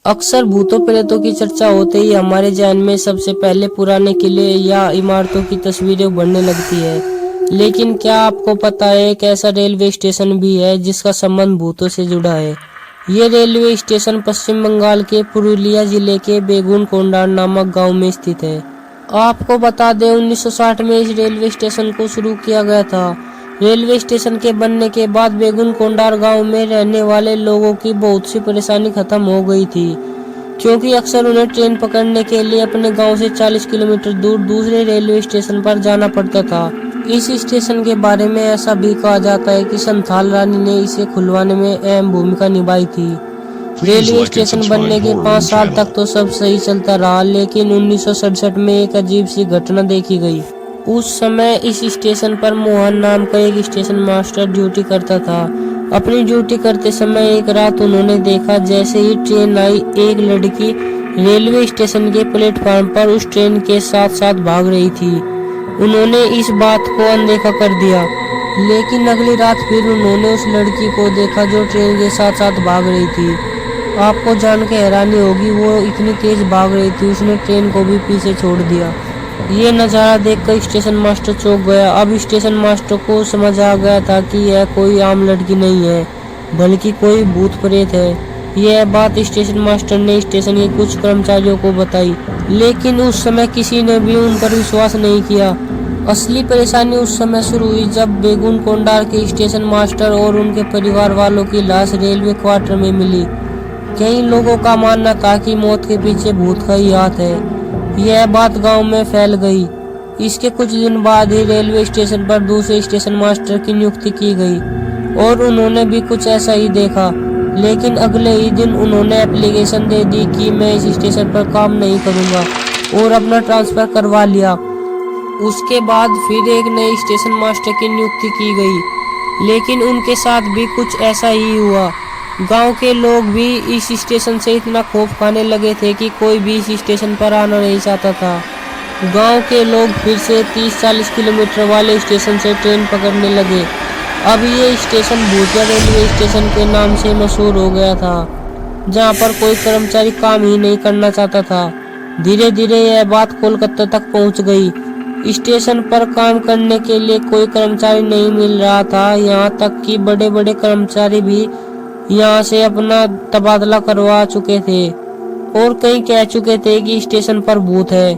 अक्सर भूतों प्रेतों की चर्चा होते ही हमारे ध्यान में सबसे पहले पुराने किले या इमारतों की तस्वीरें उभरने लगती है। लेकिन क्या आपको पता है एक ऐसा रेलवे स्टेशन भी है जिसका संबंध भूतों से जुड़ा है। ये रेलवे स्टेशन पश्चिम बंगाल के पुरुलिया जिले के बेगुनकोंडा नामक गांव में स्थित है। आपको बता दें 1960 में इस रेलवे स्टेशन को शुरू किया गया था। रेलवे स्टेशन के बनने के बाद बेगुनकोंडा गांव में रहने वाले लोगों की बहुत सी परेशानी खत्म हो गई थी, क्योंकि अक्सर उन्हें ट्रेन पकड़ने के लिए अपने गांव से 40 किलोमीटर दूर दूसरे रेलवे स्टेशन पर जाना पड़ता था। इस स्टेशन के बारे में ऐसा भी कहा जाता है कि संथाल रानी ने इसे खुलवाने में अहम भूमिका निभाई थी। रेलवे स्टेशन बनने के 5 साल तक तो सब सही चलता रहा, लेकिन 1967 में एक अजीब सी घटना देखी गई। उस समय इस स्टेशन पर मोहन नाम का एक स्टेशन मास्टर ड्यूटी करता था। अपनी ड्यूटी करते समय एक रात उन्होंने देखा जैसे ही ट्रेन आई, एक लड़की रेलवे स्टेशन के प्लेटफार्म पर उस ट्रेन के साथ साथ भाग रही थी। उन्होंने इस बात को अनदेखा कर दिया, लेकिन अगली रात फिर उन्होंने उस लड़की को देखा जो ट्रेन के साथ साथ भाग रही थी। आपको जान के हैरानी होगी, वो इतनी तेज भाग रही थी उसने ट्रेन को भी पीछे छोड़ दिया। ये नज़ारा देखकर स्टेशन मास्टर चौंक गया। अब स्टेशन मास्टर को समझ आ गया था कि यह कोई आम लड़की नहीं है, बल्कि कोई भूत प्रेत है। यह बात स्टेशन मास्टर ने स्टेशन के कुछ कर्मचारियों को बताई, लेकिन उस समय किसी ने भी उन पर विश्वास नहीं किया। असली परेशानी उस समय शुरू हुई जब बेगुनकोंडा के स्टेशन मास्टर और उनके परिवार वालों की लाश रेलवे क्वार्टर में मिली। कई लोगों का मानना था कि मौत के पीछे भूत का ही हाथ है। यह बात गांव में फैल गई। इसके कुछ दिन बाद ही रेलवे स्टेशन पर दूसरे स्टेशन मास्टर की नियुक्ति की गई और उन्होंने भी कुछ ऐसा ही देखा। लेकिन अगले ही दिन उन्होंने एप्लीकेशन दे दी कि मैं इस स्टेशन पर काम नहीं करूंगा और अपना ट्रांसफर करवा लिया। उसके बाद फिर एक नए स्टेशन मास्टर की नियुक्ति की गई, लेकिन उनके साथ भी कुछ ऐसा ही हुआ। गांव के लोग भी इस स्टेशन से इतना खौफ खाने लगे थे कि कोई भी इस स्टेशन पर आना नहीं चाहता था। गांव के लोग फिर से 30-40 किलोमीटर वाले स्टेशन से ट्रेन पकड़ने लगे। अब ये स्टेशन भूतिया रेलवे स्टेशन के नाम से मशहूर हो गया था, जहां पर कोई कर्मचारी काम ही नहीं करना चाहता था। धीरे धीरे यह बात कोलकाता तक पहुंच गई। स्टेशन पर काम करने के लिए कोई कर्मचारी नहीं मिल रहा था, यहाँ तक कि बड़े बड़े कर्मचारी भी यहाँ से अपना तबादला करवा चुके थे और कई कह चुके थे कि स्टेशन पर भूत है।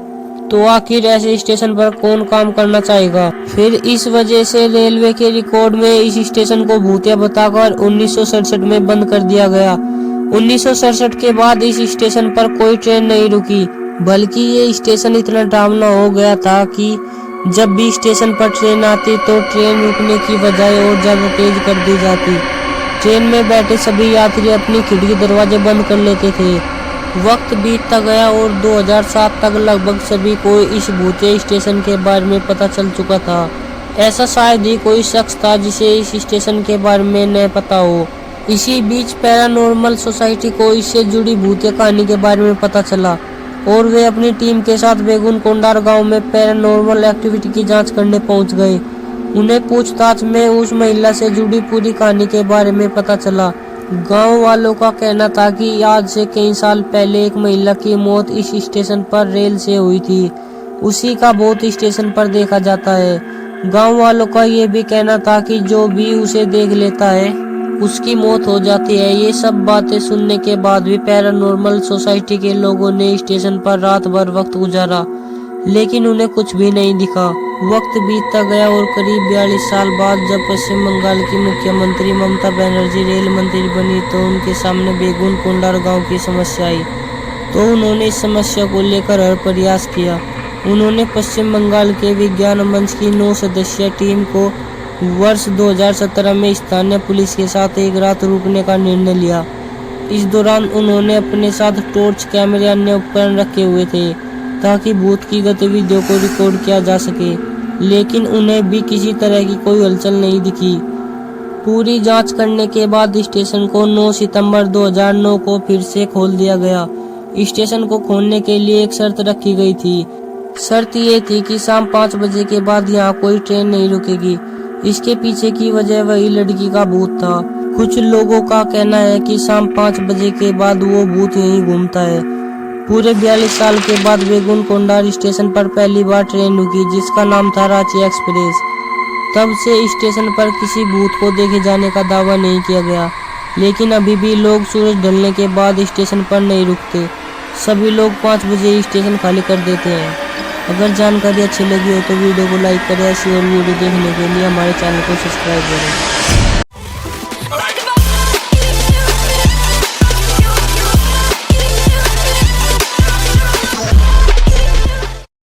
तो आखिर ऐसे स्टेशन पर कौन काम करना चाहेगा। फिर इस वजह से रेलवे के रिकॉर्ड में इस स्टेशन को भूतिया बताकर 1967 में बंद कर दिया गया। 1967 के बाद इस स्टेशन पर कोई ट्रेन नहीं रुकी, बल्कि ये स्टेशन इतना डरावना हो गया था कि जब भी स्टेशन पर ट्रेन आती तो ट्रेन रुकने की बजाय और ज्यादा तेज कर दी जाती। ट्रेन में बैठे सभी यात्री अपनी खिड़की दरवाजे बंद कर लेते थे। वक्त बीतता गया और 2007 तक लगभग सभी को इस भूतिया स्टेशन के बारे में पता चल चुका था। ऐसा शायद ही कोई शख्स था जिसे इस स्टेशन के बारे में न पता हो। इसी बीच पैरानॉर्मल सोसाइटी को इससे जुड़ी भूतिया कहानी के बारे में पता चला और वे अपनी टीम के साथ बेगुनकोंडा गांव में पैरानॉर्मल एक्टिविटी की जांच करने पहुंच गए। उन्हें पूछताछ में उस महिला से जुड़ी पूरी कहानी के बारे में पता चला। गांव वालों का कहना था कि आज से कई साल पहले एक महिला की मौत इस स्टेशन पर रेल से हुई थी। उसी का भूत स्टेशन पर देखा जाता है। गांव वालों का ये भी कहना था कि जो भी उसे देख लेता है उसकी मौत हो जाती है। ये सब बातें सुनने के बाद भी पैरानॉर्मल सोसाइटी के लोगों ने स्टेशन पर रात भर वक्त गुजारा, लेकिन उन्हें कुछ भी नहीं दिखा। वक्त बीतता गया और करीब 42 साल बाद जब पश्चिम बंगाल की मुख्यमंत्री ममता बनर्जी रेल मंत्री बनी तो उनके सामने बेगुनकोंडा गांव की समस्या आई। तो उन्होंने इस समस्या को लेकर हर प्रयास किया। उन्होंने पश्चिम बंगाल के विज्ञान मंच की 9 सदस्यीय टीम को वर्ष 2017 में स्थानीय पुलिस के साथ एक रात रुकने का निर्णय लिया। इस दौरान उन्होंने अपने साथ टॉर्च, कैमरे, अन्य उपकरण रखे हुए थे ताकि भूत की गतिविधियों को रिकॉर्ड किया जा सके, लेकिन उन्हें भी किसी तरह की कोई हलचल नहीं दिखी। पूरी जांच करने के बाद स्टेशन को 9 सितंबर 2009 को फिर से खोल दिया गया। स्टेशन को खोलने के लिए एक शर्त रखी गई थी। शर्त ये थी कि शाम 5 बजे के बाद यहाँ कोई ट्रेन नहीं रुकेगी। इसके पीछे की वजह वही लड़की का भूत था। कुछ लोगों का कहना है कि शाम 5 बजे के बाद वो भूत यहीं घूमता है। पूरे 42 साल के बाद वेगुनकोंडा स्टेशन पर पहली बार ट्रेन रुकी, जिसका नाम था रांची एक्सप्रेस। तब से स्टेशन पर किसी भूत को देखे जाने का दावा नहीं किया गया, लेकिन अभी भी लोग सूरज ढलने के बाद स्टेशन पर नहीं रुकते। सभी लोग 5 बजे स्टेशन खाली कर देते हैं। अगर जानकारी अच्छी लगी हो तो वीडियो को लाइक करें। ऐसी और वीडियो देखने के लिए हमारे चैनल को सब्सक्राइब करें।